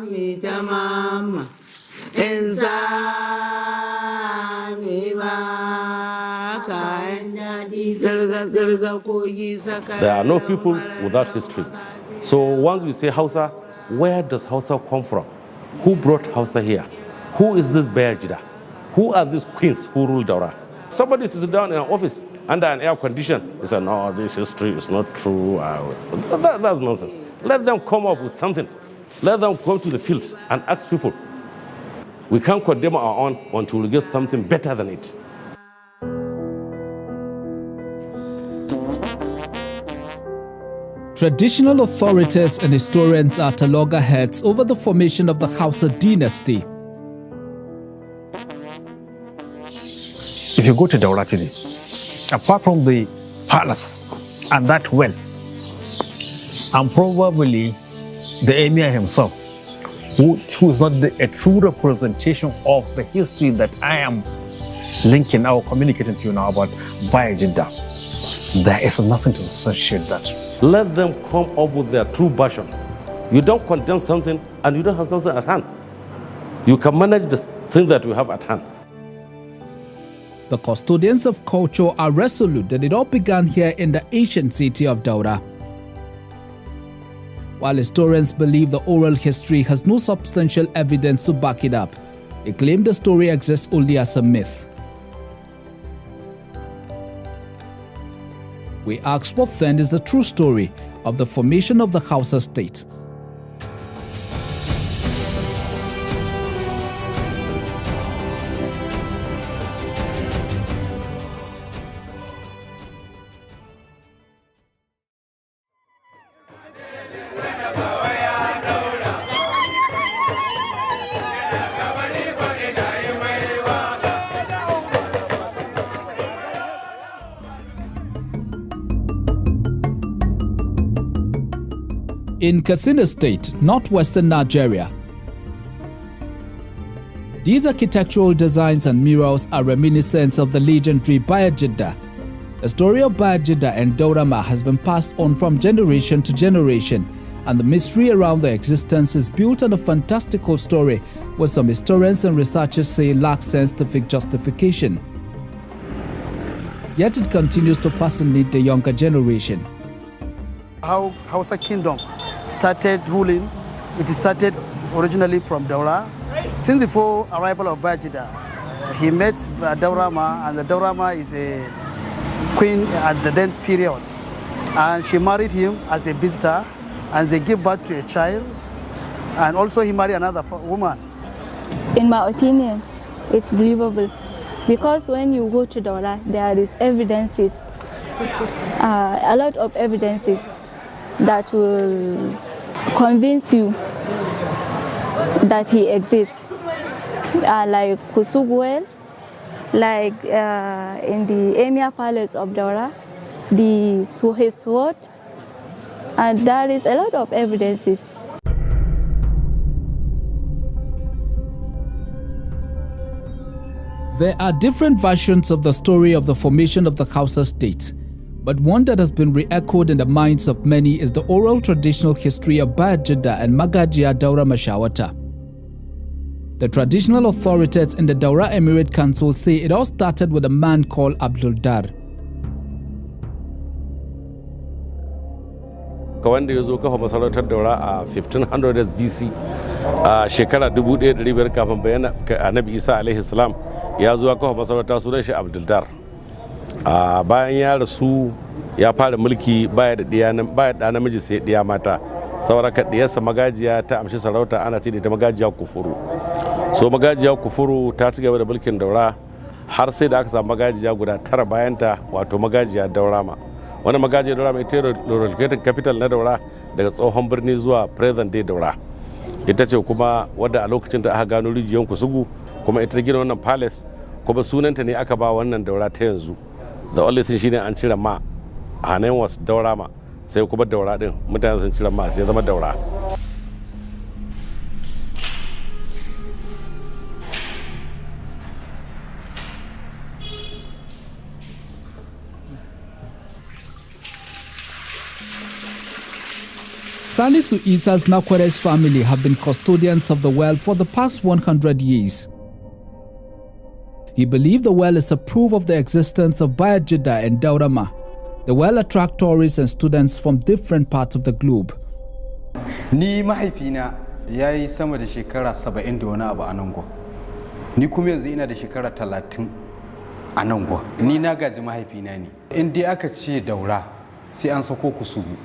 There are no people without history. So once we say Hausa, where does Hausa come from? Who brought Hausa here? Who is this Bayajidda? Who are these queens who rule Daura? Somebody to sit down in an office under an air condition, he said, no, this history is not true. That's nonsense. Let them come up with something. Let them come to the field and ask people. We can't condemn our own until we get something better than it. Traditional authorities and historians are at loggerheads over the formation of the Hausa dynasty. If you go to Daura today, apart from the palace and that well, and probably the emir himself, who is not a true representation of the history that I am linking or communicating to you now about Bayajidda, there is nothing to substantiate that. Let them come up with their true version. You don't condemn something and you don't have something at hand. You can manage the thing that you have at hand. The custodians of culture are resolute that it all began here in the ancient city of Daura. While historians believe the oral history has no substantial evidence to back it up, they claim the story exists only as a myth. We ask what then is the true story of the formation of the Hausa state. In Katsina State, northwestern Nigeria. These architectural designs and murals are reminiscent of the legendary Bayajidda. The story of Bayajidda and Daurama has been passed on from generation to generation, and the mystery around their existence is built on a fantastical story which some historians and researchers say lacks scientific justification. Yet it continues to fascinate the younger generation. How Hausa Kingdom started ruling, it started originally from Daura. Since before arrival of Bayajidda, he met Daurama, and the Daurama is a queen at the then period. And she married him as a visitor, and they gave birth to a child, and also he married another woman. In my opinion, it's believable, because when you go to Daura, there is evidences, a lot of evidences that will convince you that he exists, like Kusugu Well, like in the Emir Palace of Daura, the Suhe Sword, and there is a lot of evidences. There are different versions of the story of the formation of the Hausa state, but one that has been re-echoed in the minds of many is the oral traditional history of Bayajidda and Magajiya Daura Mashawata. The traditional authorities in the Daura Emirate Council say it all started with a man called Abdul Dar. Wanda ya zo kafa masarautar Daura a 1500 BC a shekara 1500 kafin bayyana Annabi Isa alaihi salam ya zo kafa masarautar sunan shi Abdul Dar. Bayan ya rasu ya fara mulki baya da namiji sai ɗiya mata, saboda ka ɗiyarsa Magajiya ta amshi sarauta, ana ce da ita Magajiya Kufuru. So Magajiya Kufuru ta ci gaba da mulkin Daura har sai da aka samu Magajiya guda 9 bayanta, wato Magajiya Daurama. Wani Magajiya Daurama ita relocated capital na Daura daga tsohon birni zuwa present day Daura. Ita ce kuma wadda a lokacin da aka gano rijiyar Kusugu, kuma ita gina wannan palace, kuma sunanta ne aka ba wannan Daura ta yanzu. The only thing shine an cire ma, her name was Daurama, sai kuma Daura din mutane sun cire ma sai zama Daura. Salisu Isa's Nakwares family have been custodians of the well for the past 100 years. He believed the well is a proof of the existence of Bayajidda and Daurama. The well attracts tourists and students from different parts of the globe. Ni mahaifina ya yi sama da shekara 70 da wani abu a nan gwa. Ni kuma yanzu ina da shekara 30 a nan gwa. Ni na gaji mahaifina ne. In dai aka ce Daura sai an sako Kusugu.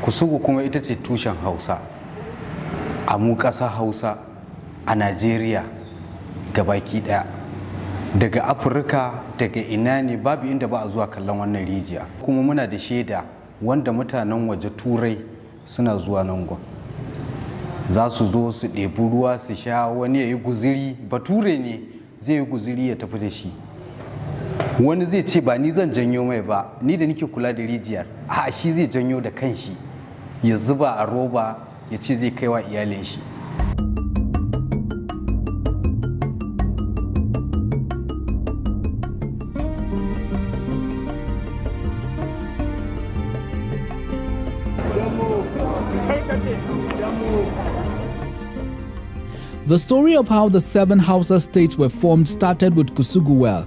Kusugu kuma ita ce tushen Hausa. A mu ƙasa Hausa a Najeriya gabaki ɗaya. Daga Afirka, daga ina ne babu inda ba a zuwa kallon wannan rijiya. Kuma muna da shaida wanda mutanen waje Turai suna zuwa nan gwa. Za su zo su ɗebi ruwa su sha, wani ya yi guziri, bature ne zai yi guziri ya tafi da shi. Wani zai ce ba ni zan janyo mai ba, ni da nake kula da rijiyar, a shi zai janyo da kanshi ya zuba a roba ya ce zai kai wa iyalin shi. The story of how the 7 Hausa states were formed started with Kusugu Well.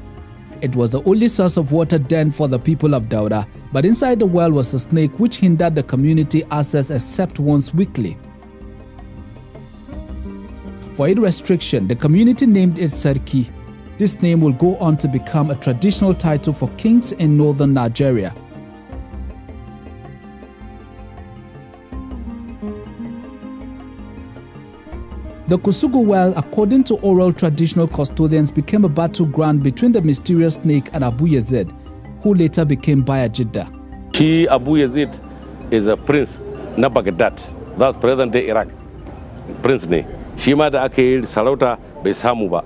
It was the only source of water then for the people of Daura, but inside the well was a snake which hindered the community access except once weekly. For its restriction, the community named it Sarki. This name will go on to become a traditional title for kings in northern Nigeria. The Kusugu Well, according to oral traditional custodians, became a battleground between the mysterious snake and Abu Yazid, who later became Bayajidda. Abu Yazid is a prince na Baghdad. That's present-day Iraq. Prince ne. Shi ma da aka yi sarauta bai samu ba.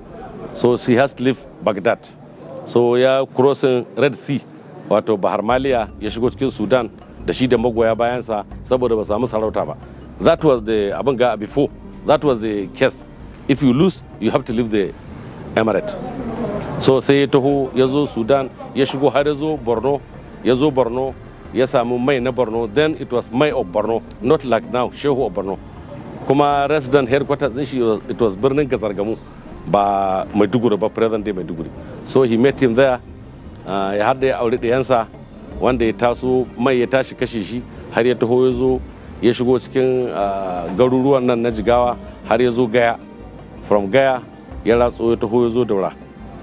So he has to leave Baghdad. So ya crossing Red Sea, wato Bahar Maliya, ya shigo cikin Sudan da shi da magoya bayansa saboda ba samu sarauta ba. That was the abin ga before. That was the case. If you lose, you have to leave the emirate. So sai ya taho ya zo Sudan, ya shigo har ya zo Borno, ya samu mai na Borno. Then it was mai of Borno, not like now, Shehu of Borno. Kuma resident headquarters din shi, it was birnin Gazargamu, ba Maiduguri ba, present day Maiduguri. So he met him there. Ya hada ya aure ɗiyansa, wanda ya taso mai ya tashi kashe shi, har ya taho ya zo ya shigo cikin garuruwan nan na Jigawa har ya zo Gaya. From Gaya ya ratso ya taho ya zo Daura.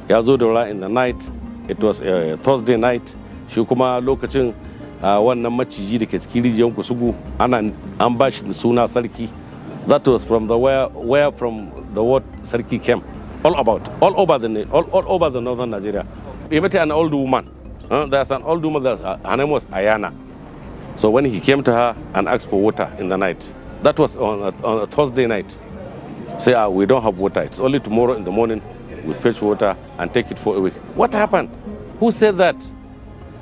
Ya zo Daura in the night. It was a Thursday night. Shi kuma lokacin wannan maciji da ke cikin rijiyar Kusugu an ba shi suna Sarki. That was from the where from the word Sarki came. All over the northern Nigeria. He met an old woman. There's an old woman her name was Ayana. So when he came to her and asked for water in the night, that was on a Thursday night. Say, we don't have water. It's only tomorrow in the morning we fetch water and take it for a week. What happened? Who said that?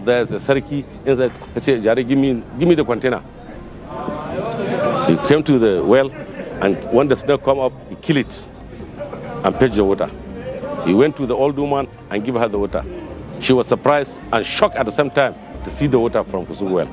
There's a Sarki inside. He said, Jari, give me the container. He came to the well, and when the snake come up, he killed it and fetch the water. He went to the old woman and gave her the water. She was surprised and shocked at the same time to see the water from Kusugu Well.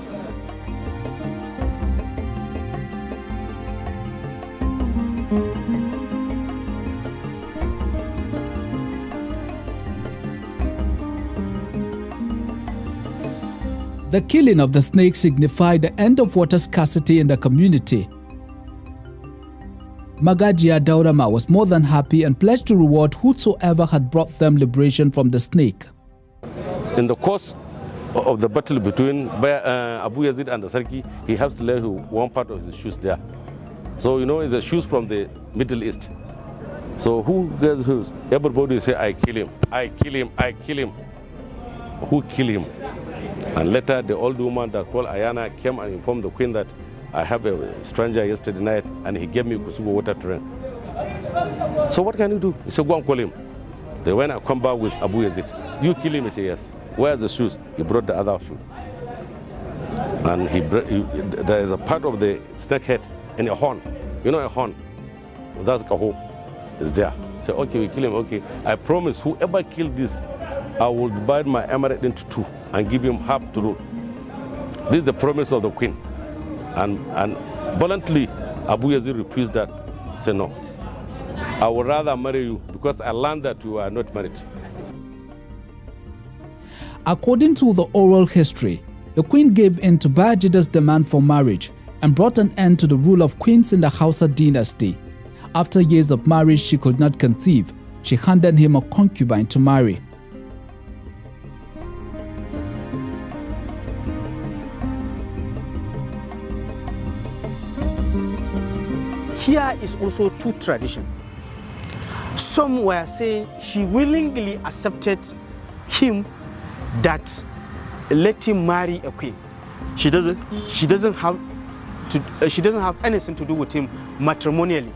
The killing of the snake signified the end of water scarcity in the community. Magajiya Daurama was more than happy and pledged to reward whosoever had brought them liberation from the snake. In the course of the battle between Abu Yazid and the Sarki, he has to lay one part of his shoes there. So, it's the shoes from the Middle East. So who gets whose? Everybody say, I kill him, I kill him, I kill him. Who kill him? And later the old woman that called Ayana came and informed the queen that I have a stranger yesterday night and he gave me Kusugu water to drink. So what can you do? He said, go and call him. They went and come back with Abu Yazid. You kill him? He said, yes. Where are the shoes? He brought the other shoe. And there is a part of the snake head and a horn. A horn. That's Kaho. Is there. Say, okay, we kill him. Okay. I promise whoever killed this, I will divide my emirate into 2 and give him half to rule. This is the promise of the queen. And Bluntly, Abu Yazid refused that. Say no. I would rather marry you because I learned that you are not married. According to the oral history, the queen gave in to Bayajidda's demand for marriage and brought an end to the rule of queens in the Hausa dynasty. After years of marriage she could not conceive, she handed him a concubine to marry. Here is also two traditions. Some were saying she willingly accepted him that let him marry a queen. She doesn't have anything to do with him matrimonially.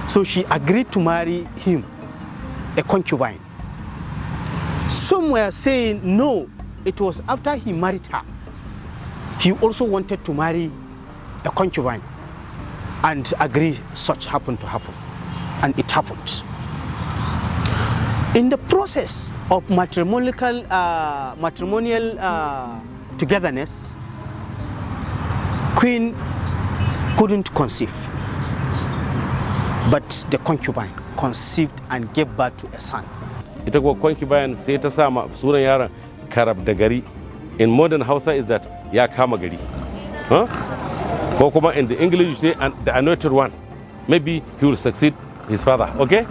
So she agreed to marry him, a concubine. Some were saying no, it was after he married her. He also wanted to marry a concubine and agree such happened to happen. And it happened. In the process of matrimonial togetherness, Queen couldn't conceive, but the concubine conceived and gave birth to a son. Ita ko concubine sai ta sa sunan yaron Karab da gari. In modern Hausa is that ya kama gari. Ko kuma in the English you say the anointed one. Maybe he will succeed his father. Okay?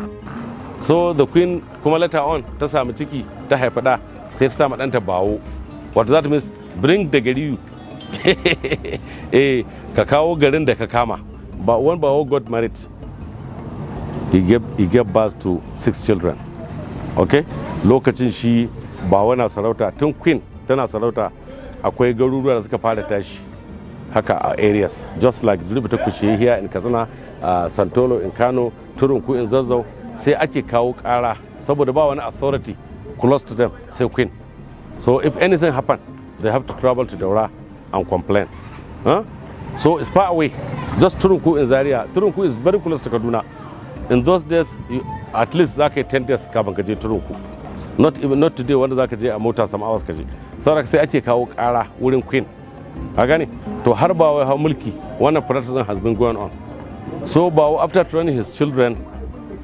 So the queen kuma later on ta samu ciki ta haifa da sai ta sama ɗanta bawo. What that means bring da gari ka kawo garin da ka kama. But when bawo got married, he gave birth to 6 children. Okay? Lokacin shi bawo na sarauta tun queen tana sarauta akwai garuruwa da suka fara tashi haka areas just like Durubita Kushe here in Katsina, Santolo in Kano, Turunku in Zazzau, sai ake kawo kara saboda ba wani authority close to them sai queen. So if anything happen, they have to travel to Daura and complain. So it's far away. Just Turunku in Zaria. Turunku is very close to Kaduna. In those days, at least zaka 10 days kafin ka je Turunku. Not today wanda zaka je a mota some hours ka je. Saboda sai ake kawo kara wurin queen. A gani? To har bawo ha mulki, wannan practice has been going on. So bawo after training his children,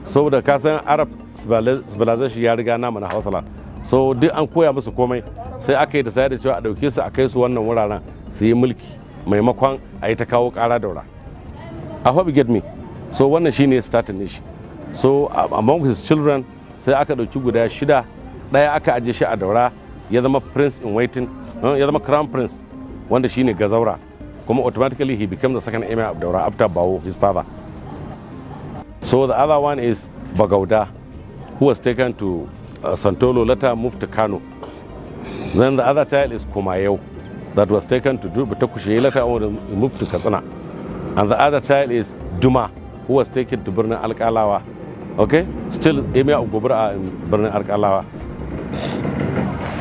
saboda ka san Arab civilization ya riga namu na Hausa land. So duk an koya musu komai sai aka yi da sai da cewa a dauke su a kai su wannan wuraren su yi mulki maimakon a yi ta kawo kara Daura. I hope you get me. So wannan shine starting shi. So among his children sai aka dauki guda 6, daya aka aje shi a Daura ya zama prince in waiting, ya zama crown prince wanda shine Gazaura. Kuma automatically he became the second emir of Daura after Bawo, his father. So the other one is Bagauda, who was taken to Santolo, later moved to Kano. Then the other child is Kumayeo, that was taken to Batakushe, later on moved to Katsina. And the other child is Duma, who was taken to Birnin Alkalawa. Okay? Still emir of Gobra in Birnin Alkalawa.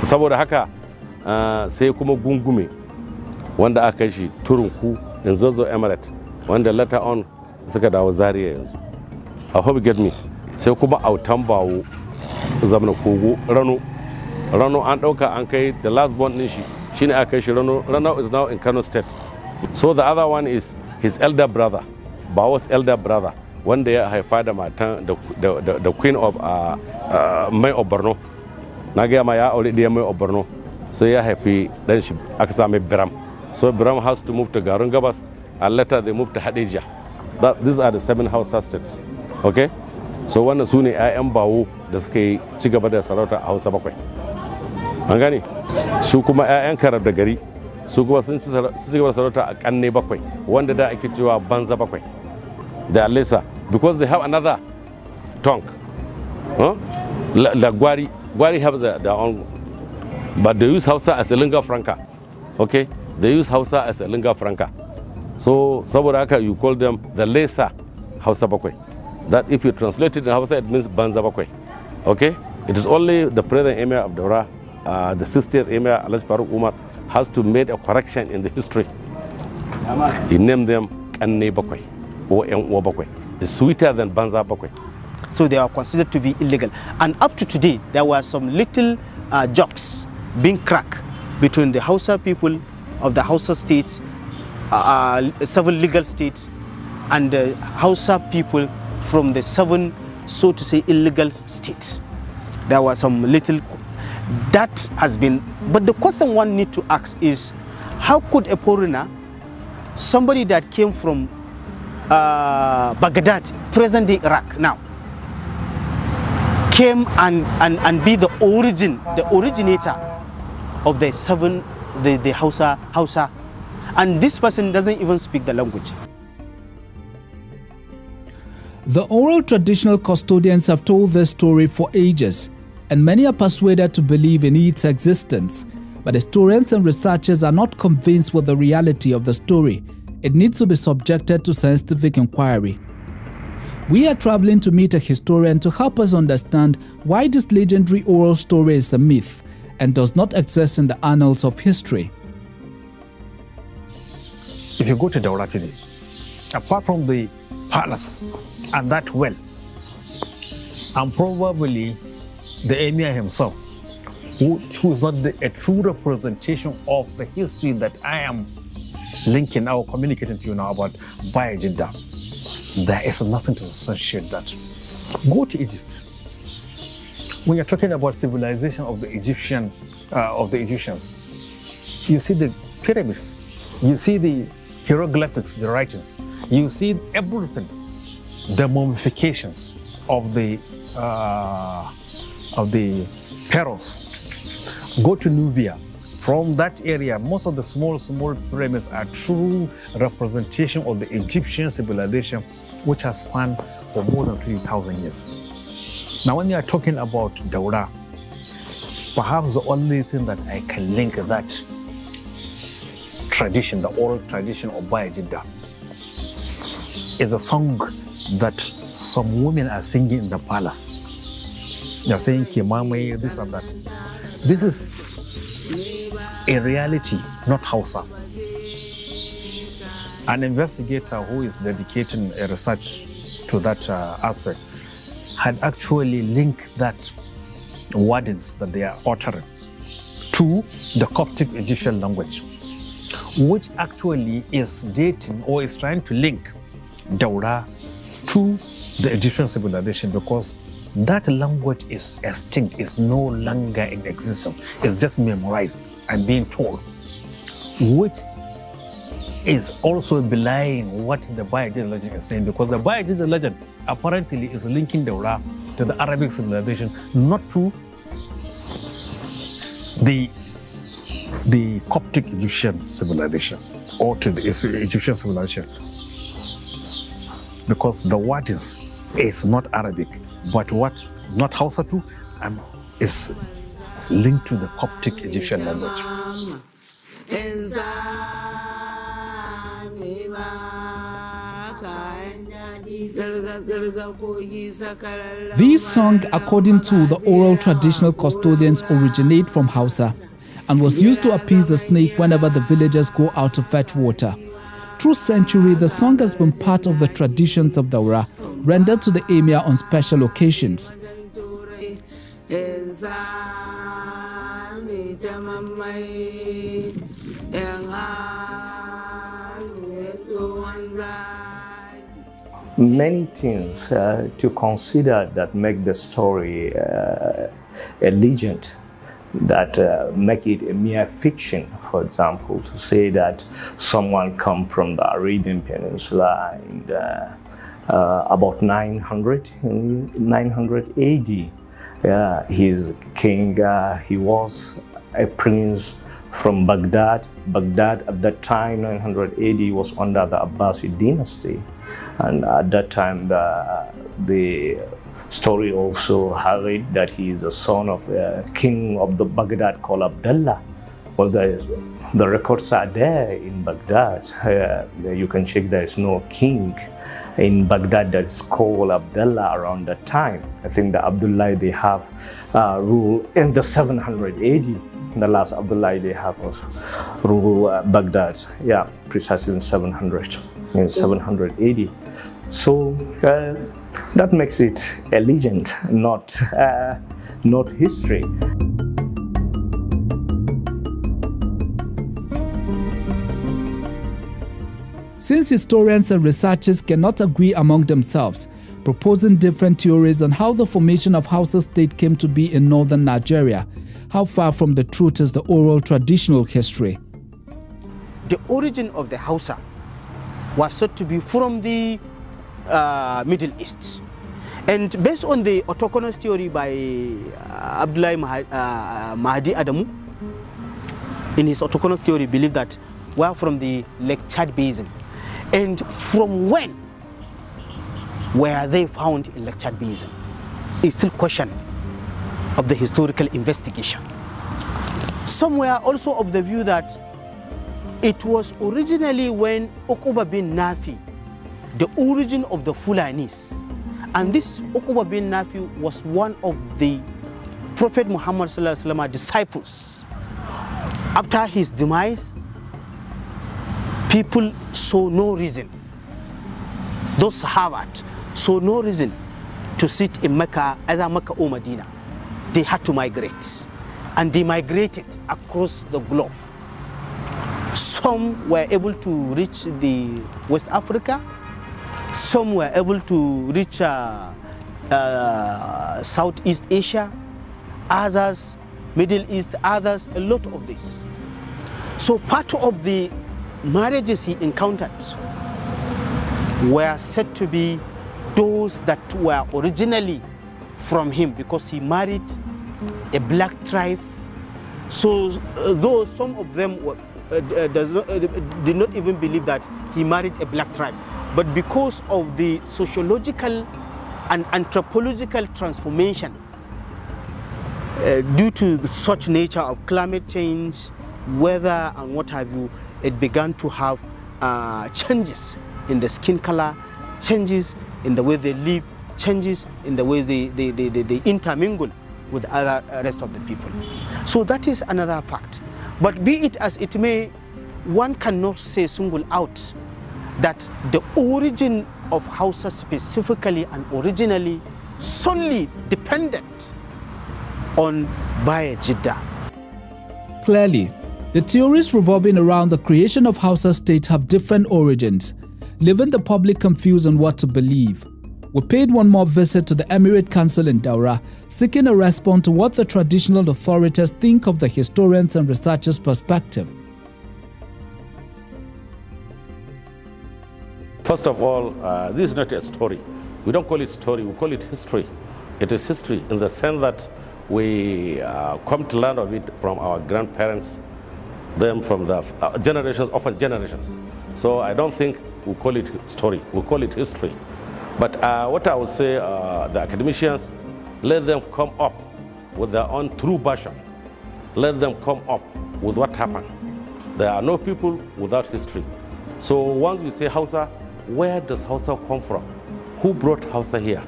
Saboda haka sai kuma Gungume, wanda aka kai shi Turunku in Zazzau Emirate, wanda later on suka dawo Zaria yanzu. I hope you get me. Sai kuma Autan Bawo Zamna Kogo Rano an dauka an kai the last born din shi shine aka kai shi Rano is now in Kano state. So the other one is his elder brother, Bawo's elder brother, wanda ya haifa da matan the queen of Mai of Borno. Na ga ma ya aure da Mai of Borno. Sai ya haifi dan shi aka same Biram. So Biram has to move to Garun Gabas and later they moved to Hadejia. These are the 7 Hausa states. Okay? So wannan su ne 'ya'yan Bawo da suka yi ci gaba da sarauta a Hausa 7. An gane? Su kuma 'ya'yan Karab da gari su kuma sun ci gaba da sarauta a kanne 7 wanda da ake cewa banza 7. They are lesser because they have another tongue. Like Gwari have their own, but they use Hausa as a lingua franca. Okay? They use Hausa as a lingua franca. So saboda haka you call them the lesser Hausa 7. That if you translate it in Hausa, it means Banza 7. Okay? It is only the present emir of Daura, the 60th emir, Alhaji Faruk Umar, has to make a correction in the history. He named them Kanne 7 or Enwo 7. It's sweeter than Banza 7. So they are considered to be illegal. And up to today, there were some little jokes being cracked between the Hausa people of the Hausa states seven legal states, and the Hausa people from the seven, so to say, illegal states. There was some little that has been, but the question one need to ask is, how could a foreigner, somebody that came from Baghdad, present-day Iraq now, came and be the originator of the seven, the Hausa, and this person doesn't even speak the language. The oral traditional custodians have told this story for ages, and many are persuaded to believe in its existence. But historians and researchers are not convinced with the reality of the story. It needs to be subjected to scientific inquiry. We are traveling to meet a historian to help us understand why this legendary oral story is a myth and does not exist in the annals of history. If you go to Daura today, apart from the palace and that well, and probably the emir himself, who is not a true representation of the history that I am linking or communicating to you now about Bayajidda, there is nothing to substantiate that. Go to Egypt. When you're talking about civilization of the Egyptians, you see the pyramids, you see the hieroglyphics, the writings, you see everything, the mummifications of the pharaohs. Go to Nubia. From that area, most of the small pyramids are true representation of the Egyptian civilization, which has spanned for more than 3,000 years. Now, when you are talking about Daura, perhaps the only thing that I can link that tradition, the oral tradition of Bayajidda, is a song that some women are singing in the palace. They're saying Kimame, this and that. This is a reality, not Hausa. An investigator who is dedicating a research to that aspect had actually linked that wordings that they are uttering to the Coptic Egyptian language, which actually is dating or is trying to link Daura to the Egyptian civilization, because that language is extinct, is no longer in existence. It's just memorized and being told, which is also belying what the Bayajidda legend is saying, because the Bayajidda legend apparently is linking Daura to the Arabic civilization, not to the Coptic Egyptian civilization or to the Egyptian civilization, because the wordings is not Arabic, but what not Hausa too, and is linked to the Coptic Egyptian language. These songs, according to the oral traditional custodians, originate from Hausa and was used to appease the snake whenever the villagers go out to fetch water. Through centuries, the song has been part of the traditions of Daura, rendered to the emir on special occasions. Many things to consider that make the story a legend, that make it a mere fiction. For example, to say that someone come from the Arabian Peninsula in about 900 AD. He's king, he was a prince from Baghdad. Baghdad at that time, 900 AD, was under the Abbasid dynasty. And at that time, the story also had it that he is a son of a king of the Baghdad called Abdullah. Well, the records are there in Baghdad. You can check there is no king in Baghdad that is called Abdullah around that time. I think the Abdullah they have rule in the 700 AD. The last Abdullah they have was rule Baghdad. Yeah, precisely in 700 AD. So that makes it a legend, not history. Since historians and researchers cannot agree among themselves, proposing different theories on how the formation of Hausa state came to be in northern Nigeria, how far from the truth is the oral traditional history? The origin of the Hausa was said to be from the Middle East. And based on the autochthonous theory by Abdullahi Mahdi Adamu, in his autochthonous theory, believed that we are from the Lake Chad Basin. And from when were they found in Lake Chad Basin? It's still a question of the historical investigation. Some were also of the view that it was originally when Okuba bin Nafi, the origin of the Fulanis, and this Okuba bin Nafi was one of the Prophet Muhammad disciples. After his demise, people saw no reason, those Sahabat saw no reason to sit in Mecca, either Mecca or Medina. They had to migrate, and they migrated across the globe. Some were able to reach the West Africa, some were able to reach Southeast Asia, others Middle East, others a lot of this. So part of the marriages he encountered were said to be those that were originally from him, because he married a black tribe. So though some of them were, did not even believe that he married a black tribe, but because of the sociological and anthropological transformation due to such nature of climate change, weather and what have you, it began to have changes in the skin color, changes in the way they live, changes in the way they intermingle with the other rest of the people. So that is another fact. But be it as it may, one cannot say single out that the origin of Hausa specifically and originally solely dependent on Bayajidda. Clearly, the theories revolving around the creation of Hausa state have different origins, leaving the public confused on what to believe. We paid one more visit to the Emirate Council in Daura, seeking a response to what the traditional authorities think of the historians' and researchers' perspective. First of all, this is not a story. We don't call it story, we call it history. It is history in the sense that we come to learn of it from our grandparents, them from the generations, often generations. So I don't think we call it story, we call it history. But what I would say, the academicians, let them come up with their own true version. Let them come up with what happened. There are no people without history. So once we say Hausa, where does Hausa come from? Who brought Hausa here?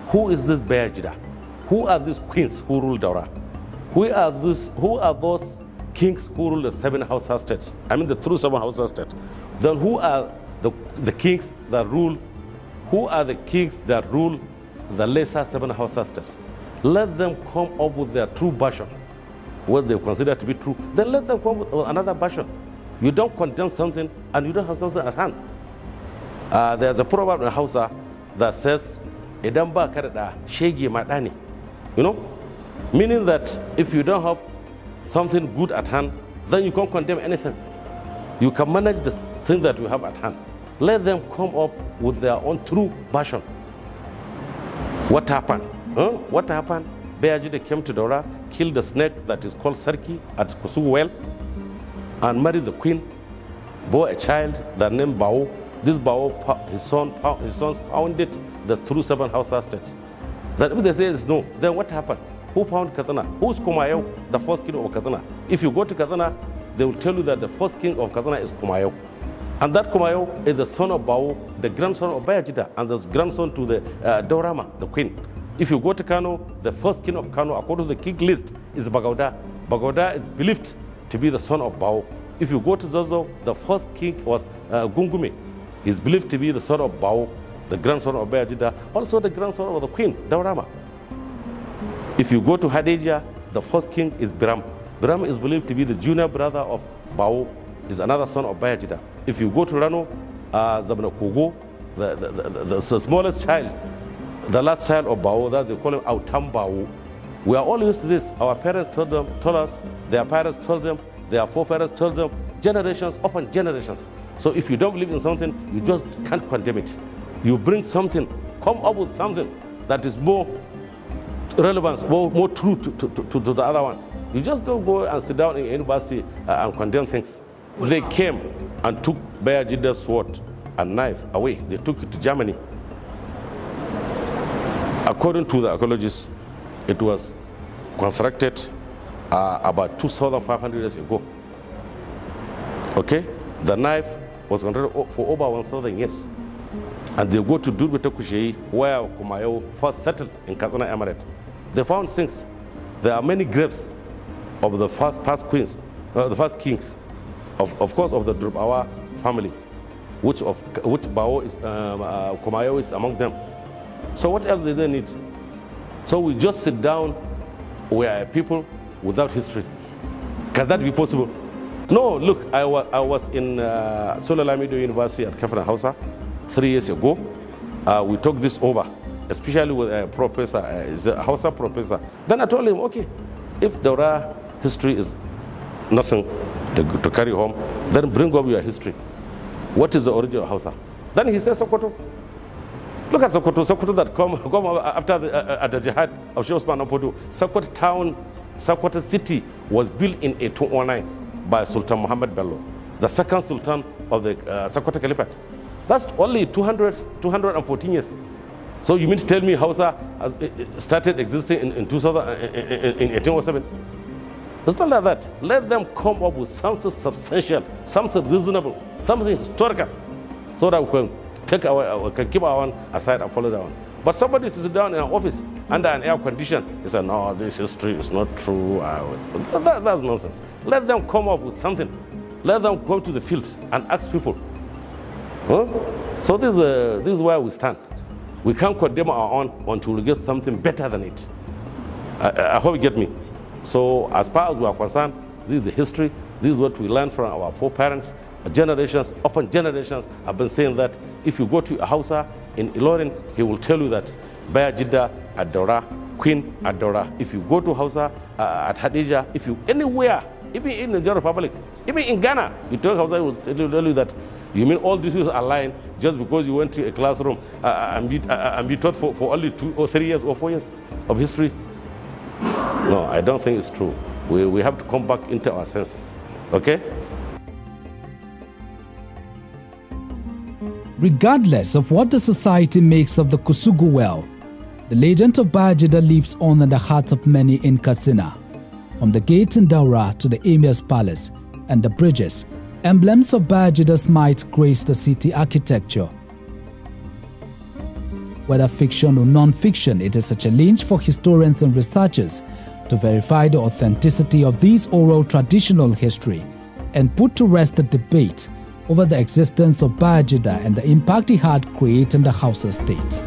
Who is this Bayajidda? Who are these queens who rule Daura? Who are those kings who rule the 7 Hausa states? I mean the true 7 Hausa states. Then who are the kings that rule? Who are the kings that rule the lesser 7 Hausa states? Let them come up with their true version, what they consider to be true. Then let them come up with another version. You don't condemn something and you don't have something at hand. There's a proverb in Hausa that says, "Idan ba ka da shege ma da ne." You know, meaning that if you don't have something good at hand, then you can't condemn anything. You can manage the thing that you have at hand. Let them come up with their own true version. What happened? What happened? Bayajidda came to Daura, killed the snake that is called Sarki at Kusugu Well, and married the queen, bore a child that named Bao. This Bao, his sons founded the true 7 Hausa states. Then if they say it's no, then what happened? Who found Katsina? Who's Kumayo, the 4th king of Katsina? If you go to Katsina, they will tell you that the 4th king of Katsina is Kumayo. And that Kumayo is the son of Bao, the grandson of Bayajidda, and the grandson to the Daurama, the queen. If you go to Kano, the 1st king of Kano, according to the king list, is Bagauda. Bagauda is believed to be the son of Bao. If you go to Zozo, the 1st king was Gungume. He's believed to be the son of Bao, the grandson of Bayajidda, also the grandson of the queen, Daurama. If you go to Hadejia, the 4th king is Biram. Biram is believed to be the junior brother of Bao, is another son of Bayajidda. If you go to Rano, Kogo, the smallest child, the last child of Bao, that they call him Autam Bao. We are all used to this. Our parents told us, their parents told them, their forefathers told them, generations upon generations. So if you don't believe in something, you just can't condemn it. You bring something, come up with something that is more relevant, more true to the other one. You just don't go and sit down in a university and condemn things. They came and took Bayajidda's sword and knife away. They took it to Germany. According to the archaeologists, it was constructed about 2,500 years ago. Okay? The knife was constructed for over 1,000 years. And they go to Durbita Kusheyi, where Kumayo first settled in Katsina Emirate. They found things. There are many graves of the first past queens, the first kings, of course, of the Daura family, which Bao is, Kumayo is among them. So what else do they need? So we just sit down, we are people without history. Can that be possible? No, look, I was in Solalamido University at Kafana Hausa 3 years ago. We talked this over, especially with a professor, a Hausa professor. Then I told him, okay, if Daura history is nothing to carry home, then bring up your history. What is the origin of Hausa? Then he said Sokoto. Look at Sokoto that come after at the jihad of Sheikh Osman Apodu. Sokoto town, Sokoto city was built in 1809 by Sultan Muhammad Bello, the second sultan of the Sokoto Caliphate. That's only 214 years. So you mean to tell me Hausa has started existing in 1807? It's not like that. Let them come up with something substantial, something reasonable, something historical, so that we can keep our one aside and follow that one. But somebody to sit down in an office under an air condition, he said, no, this history is not true. That's nonsense. Let them come up with something. Let them come to the field and ask people. Huh? So this is where we stand. We can't condemn our own until we get something better than it. I hope you get me. So as far as we are concerned, this is the history. This is what we learned from our foreparents. Generations upon generations have been saying that if you go to a Hausa in Ilorin, he will tell you that Bayajidda at Daura, Queen at Daura. If you go to Hausa at Hadija, if you anywhere, even in the Nigerian Republic, even in Ghana, you tell Hausa, he will tell you that you mean all these are aligned just because you went to a classroom and be taught for only 2 or 3 years or 4 years of history. No, I don't think it's true. We have to come back into our senses. Okay? Regardless of what the society makes of the Kusugu Well, the legend of Bayajidda lives on in the hearts of many in Katsina. From the gates in Daura to the Emir's palace and the bridges, emblems of Bayajidda's might grace the city architecture. Whether fiction or non-fiction, it is a challenge for historians and researchers to verify the authenticity of this oral traditional history and put to rest the debate over the existence of Bayajidda and the impact he had created in the Hausa states.